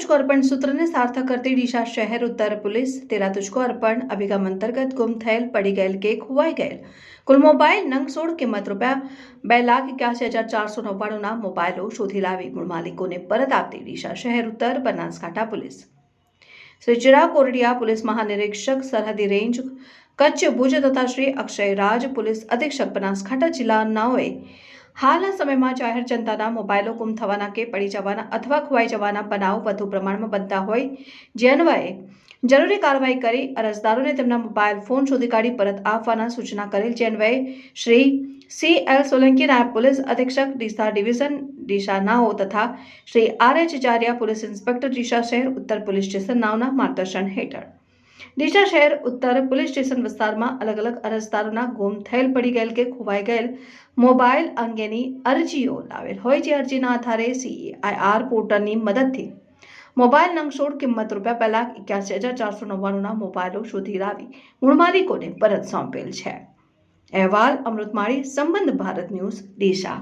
तुझको अर्पण सूत्रને સાર્થક કરતી ડીસા શહેર ઉત્તર પોલીસ તેરા तुझको अर्पण અભિગમ અંતર્ગત ગુમ થયેલ, પડી ગયેલ કે ખોવાઈ ગયેલ કુલ મોબાઈલ નંગ 16 કિંમત ₹2,81,499ના મોબાઈલો શોધી લાવી મૂળ માલિકોને પરત આપતી ડીસા શહેર ઉત્તર બનાસકાંઠા પોલીસ શ્રી ચિરાગ કોરડિયા પોલીસ મહાનિરીક્ષક સરહદી રેન્જ કચ્છ ભુજ તથા શ્રી અક્ષય રાજ પોલીસ અધિક્ષક બનાસકાંઠા જિલ્લાનાઓએ હાલના સમયમાં જાહેર જનતાના મોબાઈલો ગુમ થવાના કે પડી જવાના અથવા ખોવાઈ જવાના બનાવ વધુ પ્રમાણમાં બનતા હોય જે અન્વયે જરૂરી કાર્યવાહી કરી અરજદારોને તેમના મોબાઈલ ફોન શોધી કાઢી પરત આપવાના સૂચના કરેલ જે અન્વયે શ્રી CL સોલંકી નાયબ પોલીસ અધિક્ષક ડીસા ડિવિઝન ડીસા નાઓ તથા Shri RH જારિયા police inspector Deesa શહેર ઉત્તર પોલીસ સ્ટેશન નાઓના માર્ગદર્શન હેઠળ ડીસા શહેર ઉત્તર પોલીસ સ્ટેશન વિસ્તારમાં અલગ અલગ અરજદારોના ગુમ થયેલ, પડી ગયેલ કે ખોવાઈ ગયેલ મોબાઈલ અંગેની અરજીઓ લાવેલ હોય જે અરજીના આધારે CAIR પોર્ટલની મદદથી મોબાઈલ નંગ 16 કિંમત ₹2,81,499ના મોબાઈલો શોધી લાવી મૂળ માલિકોને પરત સોંપેલ છે। અહેવાલ અમૃતમાળી, સંબંધ ભારત ન્યૂઝ, ડીસા।